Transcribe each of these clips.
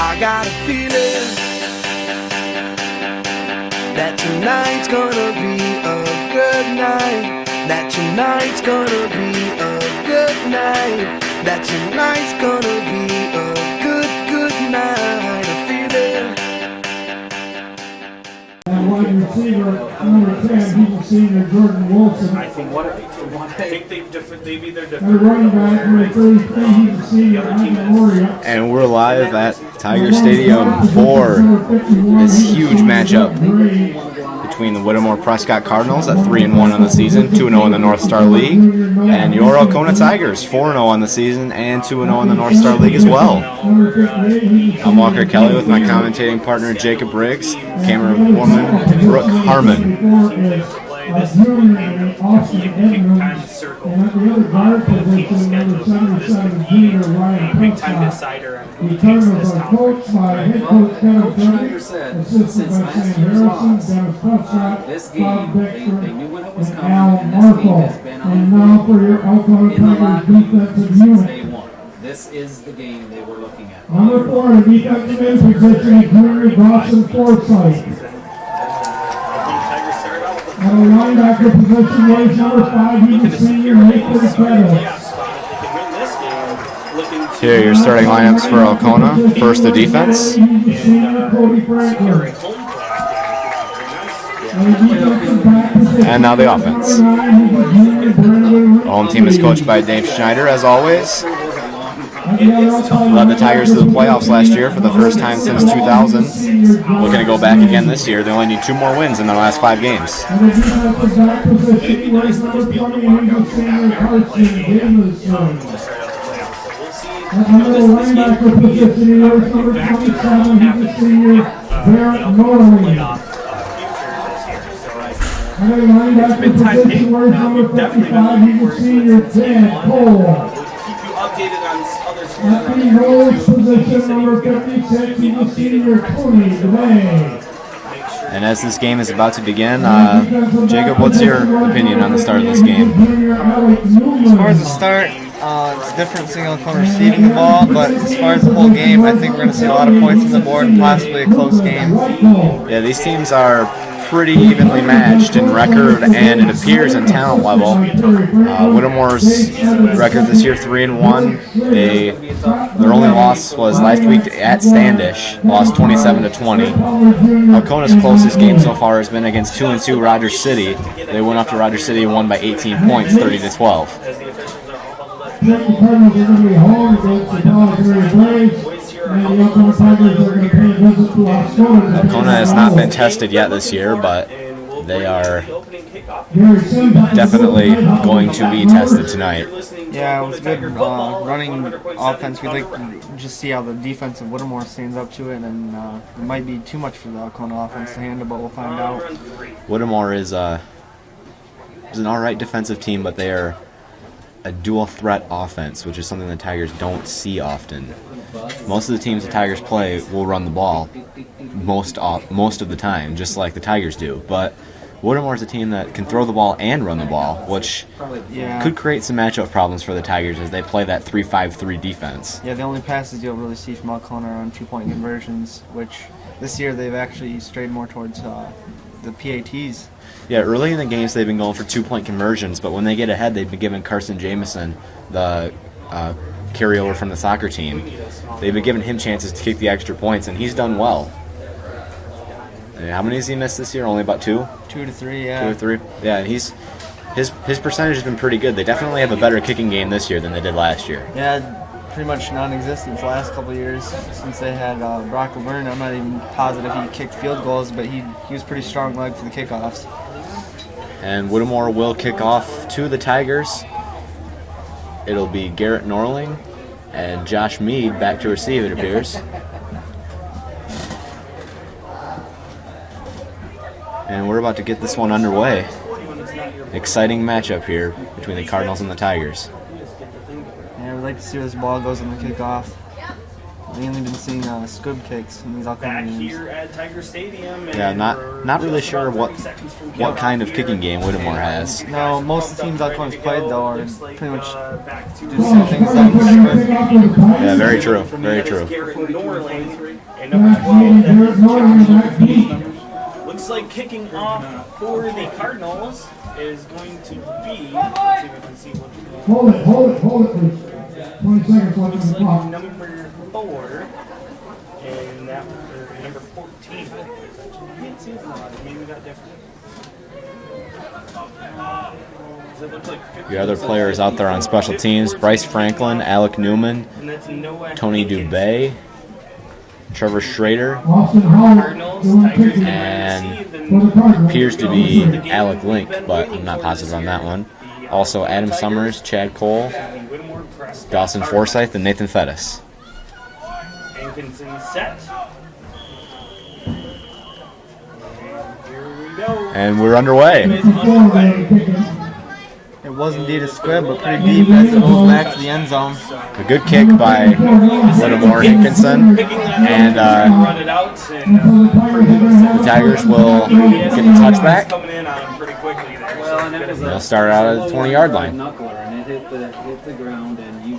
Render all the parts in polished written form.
I got a feeling that tonight's gonna be a good night. That tonight's gonna be a good night. That tonight's gonna be a good night. A feeling. And wide receiver number 10, he's a senior, Jordan Wilson. I think they've either And running back number 33, he's a senior, Alcona. And we're live at Tiger Stadium for this huge matchup between the Whittemore-Prescott Cardinals at 3-1 on the season, 2-0 in the North Star League, and your Alcona Tigers, 4-0 on the season and 2-0 in the North Star League as well. I'm Walker Kelly with my commentating partner Jacob Briggs, camerawoman Brooke Harmon. This time circle. Big time decider on who takes this conference. Coach Schneider said since last year's loss, this game, they knew when it was coming, and this game has been on in the locker room since day one. This is the game they were looking at. Number 4, the defensive end position, junior Dawson Forsythe. And a linebacker position was number 5, he's a senior, Whittemore-Prescott. Here are your starting lineups for Alcona. First, the defense. And now the offense. The home team is coached by Dave Schneider, as always. Led the Tigers to the playoffs last year for the first time since 2000. Looking to go back again this year. They only need 2 more wins in their last 5 games. And as this game is about to begin, Jacob, what's your opinion on the start of this game? As far as the start, it's different seeing Alcona receiving the ball, but as far as the whole game, I think we're going to see a lot of points on the board and possibly a close game. Yeah, these teams are pretty evenly matched in record and it appears in talent level. Whittemore's record this year 3-1. Their only loss was last week at Standish, lost 27-20. Alcona's closest game so far has been against 2-2 Rogers City. They went up to Rogers City and won by 18 points, 30-12. Alcona has not been tested yet this year, but they are definitely going to be tested tonight. Yeah, it was good running offense. We'd like to just see how the defense of Whittemore stands up to it, and it might be too much for the Alcona offense to handle, but we'll find out. Whittemore is an alright defensive team, but they are a dual threat offense, which is something the Tigers don't see often. Most of the teams the Tigers play will run the ball most of the time, just like the Tigers do. But Whittemore is a team that can throw the ball and run the ball, which could create some matchup problems for the Tigers as they play that 3-5-3 defense. Yeah, the only passes you'll really see from Alcona are on 2-point conversions, which this year they've actually strayed more towards the PATs. Yeah, early in the games they've been going for 2-point conversions, but when they get ahead, they've been giving Carson Jameson, the carryover from the soccer team, they've been giving him chances to kick the extra points, and he's done well. How many has he missed this year? Only about 2? 2 to 3, yeah. 2 or 3. Yeah, and his percentage has been pretty good. They definitely have a better kicking game this year than they did last year. Yeah, pretty much non-existent the last couple of years since they had Brock Laverne. I'm not even positive he kicked field goals, but he was pretty strong leg for the kickoffs. And Whittemore will kick off to the Tigers. It'll be Garrett Norling And Josh Mead back to receive, it appears. And we're about to get this one underway. Exciting matchup here between the Cardinals and the Tigers. Yeah, we'd like to see where this ball goes on the kickoff. Mainly been seeing scoob kicks in these Alcona games. Here at Tiger Stadium. Yeah, not really sure what kind of kicking game Whittemore has. No, most of the teams Alcona's played though are pretty much just things like scoob. Yeah, very true. Very true. And number 12, looks like kicking off for the Cardinals is going to be. Let's see if we can see what. Hold it, please. 20 seconds left on the clock. Number 4 and that or number 14. Can't see it. Maybe we got different. Does it look like The other players out there on special teams: Bryce Franklin, Alec Newman, Tony Dubé, Trevor Schrader, and appears to be Alec Link, but I'm not positive on that one. Also Adam Summers, Chad Cole, Dawson Forsythe, and Nathan Fettis. Hankinson set. And here we go. And we're underway. It was indeed a squib, but pretty deep as it goes back to the end zone. A good kick by Whittemore Hankinson, and the Tigers will get the touchback. They'll start out at the 20-yard line. Hit the ground, and you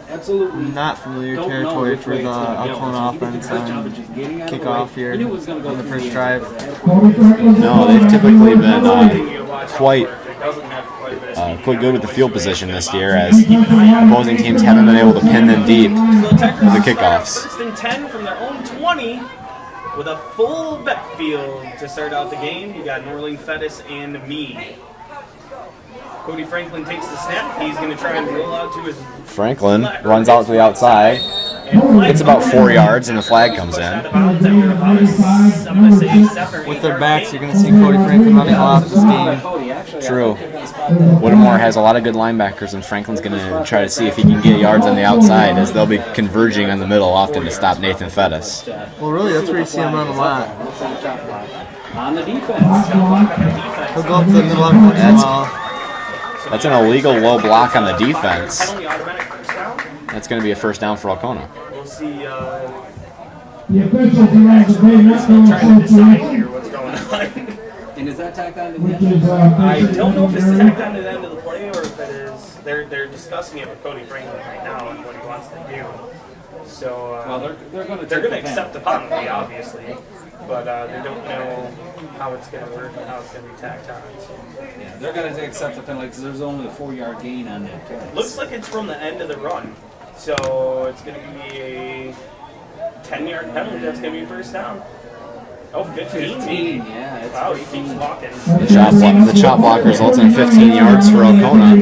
absolutely not familiar territory for the Alcona offense on kickoff here on the first drive. No, they've typically been quite good with the field position this year, as opposing teams haven't been able to pin them deep with the kickoffs. First and 10 from their own 20 with a full backfield to start out the game. You got Norling, Fettis, and Mead. Cody Franklin takes the snap. He's going to try and roll out to his... Franklin runs out to the outside. It's about 4 yards, and the flag comes in. With their backs, you're going to see Cody Franklin running all out this game. True. Whittemore has a lot of good linebackers, and Franklin's going to try to see if he can get yards on the outside, as they'll be converging on the middle often to stop Nathan Fettis. Well, really, that's where you see him run a lot. On the defense. He'll go up to the middle of it as well. That's an illegal low block on the defense. That's going to be a first down for Alcona. We'll see. The officials around the Bay Metro Trying to decide Association, here what's going on. And is that tacked on to which the is I don't know if it's tacked on to the end of the play or if it is. They're discussing it with Cody Franklin right now and what he wants to do. So well, they're going to accept the penalty, obviously, but they don't know how it's going to work and how it's going to be tacked on. So. Yeah, they're going to accept the penalty because there's only a 4-yard gain on that play. Looks like it's from the end of the run, so it's going to be a 10-yard penalty. That's going to be first down. Oh, 15. Yeah, it's wow, he keeps walking. The chop block results in 15 yards for Alcona,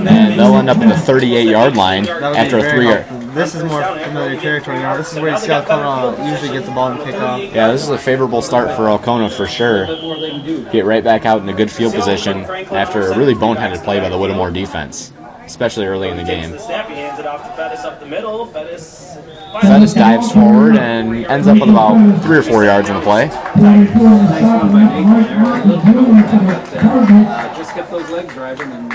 and they'll end up at the 38-yard line after a 3-yard. This is more familiar territory now. This is where you see Alcona usually get the ball and kick off. Yeah, this is a favorable start for Alcona for sure. Get right back out in a good field position after a really boneheaded play by the Whittemore defense, especially early in the game. He hands it off to Fettis up the middle. Fettis dives forward and ends up with about 3 or 4 yards in the play. Just kept those legs driving and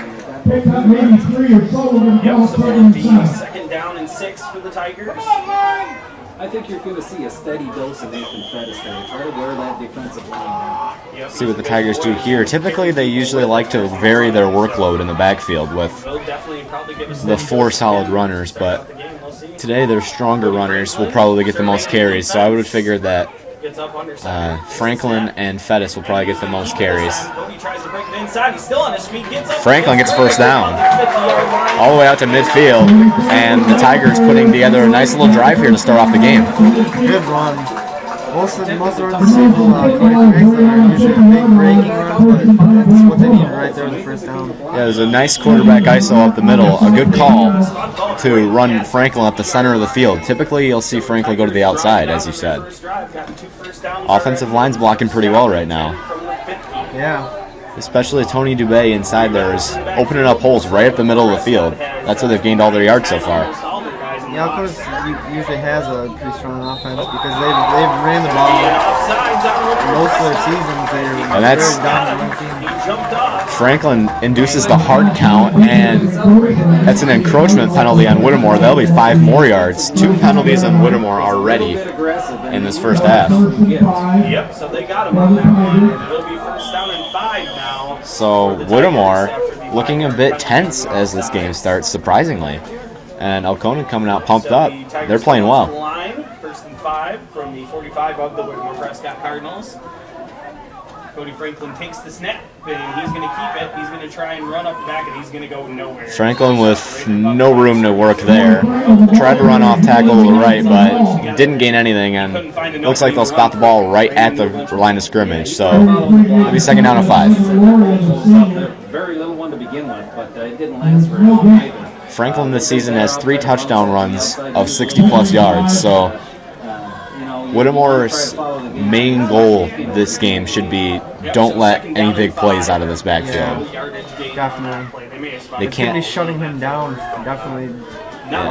pick up maybe 3 or so of them. So it'll be second down and 6 for the Tigers. I think you're going to see a steady dose of Nathan Fettis there. Try to wear that defensive line down. See what the Tigers do here. Typically, they usually like to vary their workload in the backfield with the 4 solid runners, but today their stronger runners will probably get the most carries, so I would figure that Franklin and Fettis will probably get the most carries. Franklin gets first down all the way out to midfield, and the Tigers putting together a nice little drive here to start off the game. Good run. Most of the runs you see from Cody Franklin are usually a big breaking run, but that's what they need right there with the first down. Yeah, there's a nice quarterback ISO up the middle. A good call to run Franklin up the center of the field. Typically, you'll see Franklin go to the outside, as you said. Offensive line's blocking pretty well right now. Yeah. Especially Tony Dubé inside there is opening up holes right up the middle of the field. That's where they've gained all their yards so far. Yeah, Alcona's usually has a pretty strong offense because they've ran the ball most of their seasons. They're And that's- very dominant team. Franklin induces the hard count, and that's an encroachment penalty on Whittemore. That'll be 5 more yards. 2 penalties on Whittemore already in this first half. Yep, so they got him on that one. It'll be first down and 5 now. So Whittemore looking a bit tense as this game starts, surprisingly. And Alcona coming out pumped up. They're playing well. Line, first and 5 from the 45 of the Whittemore-Prescott Cardinals. Cody Franklin takes the snap, and he's going to keep it. He's going to try and run up the back, and he's going to go nowhere. Franklin with no room to work there. Tried to run off tackle to the right, but didn't gain anything, and looks like they'll spot the ball right at the line of scrimmage. So it'll be second down and 5. Very little one to begin with, but it didn't last very long either. Franklin this season has 3 touchdown runs of 60-plus yards, so Whittemore's main goal this game should be don't let any big plays out of this backfield. Definitely. They can't Be shutting him down. Definitely.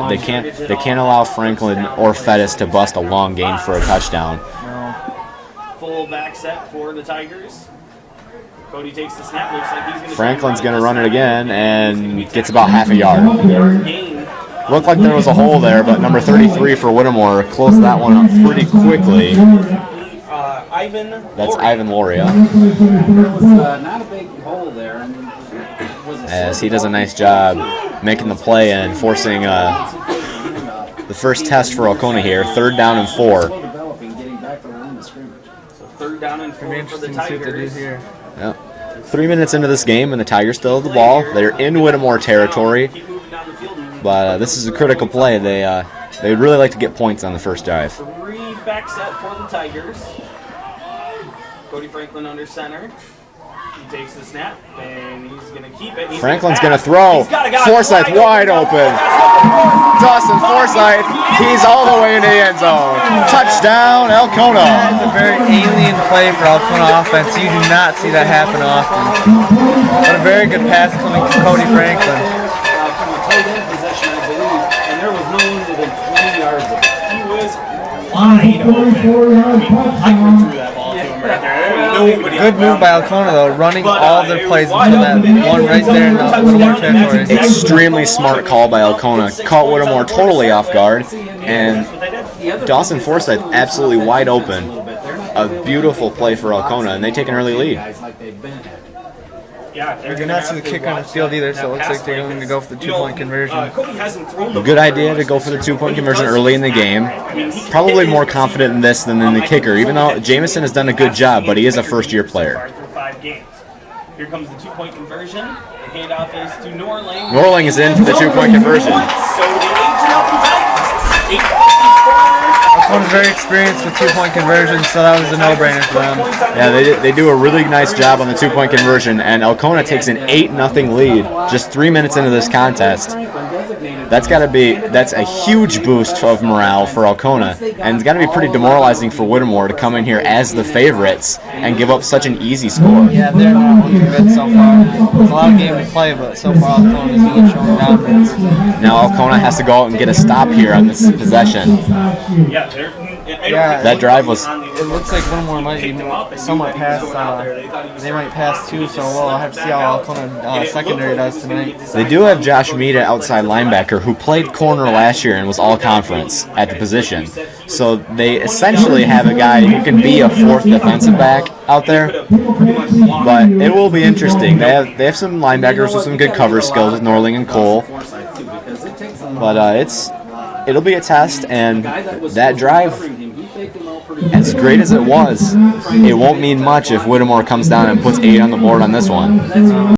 they can't allow Franklin or Fettis to bust a long gain for a touchdown. No. Full back set for the Tigers. Cody takes the snap. Looks like he's going to. Franklin's going to run it again and gets about half a yard. Gain. Looked like there was a hole there, but number 33 for Whittemore closed that one up pretty quickly. That's Ivan Loria. There was not a big hole there. As he does a nice job making the play and forcing the first test for Alcona here. 3rd down and 4. So 3rd down and 4 for the Interesting to see what they do Tigers. here. Yep. 3 minutes into this game, and the Tigers still have the ball. They're in Whittemore territory, Keep moving down the field. but this is a critical play. They'd really like to get points on the first drive. 3 back set for the Tigers. Cody Franklin under center. He takes the snap, and he's going to keep it. Franklin's going to throw. Forsythe wide open. Dawson Forsythe, he's all the way into the end zone. Touchdown, Alcona. That's a very alien play for Alcona offense. You do not see that happen often. But a very good pass coming from Cody Franklin. From a tight end possession, I believe, and there was no one within 20 yards of it. He was wide open. I mean, I threw that ball to him right there. Nobody Good move by Alcona, though, running all their plays into that one right there in the Whittemore territory. Extremely smart call by Alcona. Caught Whittemore totally off guard, and Dawson Forsythe absolutely wide open. A beautiful play for Alcona, and they take an early lead. Yeah, We do not see the kick on the field either, so it looks like they're going to go for the 2-point conversion. Cody hasn't thrown the Good idea to go for the 2-point conversion early in the game. Probably more confident in this than in the kicker, even though Jamison has done a good job, but he is a first-year player. Through 5 games. Here comes the 2-point conversion. The handoff is to Norling. Norling is in for the 2-point conversion. So the 8-0 Tigers. Alcona's very experienced with 2-point conversions, so that was a no-brainer for them. Yeah, they do a really nice job on the 2-point conversion, and Alcona takes an 8-0 lead just 3 minutes into this contest. That's a huge boost of morale for Alcona, and it's got to be pretty demoralizing for Whittemore to come in here as the favorites and give up such an easy score. Yeah, they're not looking good so far. There's a lot of game to play, but so far Alcona's been showing dominance. Now Alcona has to go out and get a stop here on this possession. That drive was... It looks like Whittemore might be somewhat past, they might pass too, so we'll have to see how Alcona secondary does tonight. They do have Josh Mead at outside linebacker, who played corner last year and was all-conference at the position. So they essentially have a guy who can be a 4th defensive back out there. But it will be interesting. They have some linebackers with some good cover skills with Norling and Cole. But it'll be a test, and that drive, as great as it was, it won't mean much if Whittemore comes down and puts 8 on the board on this one.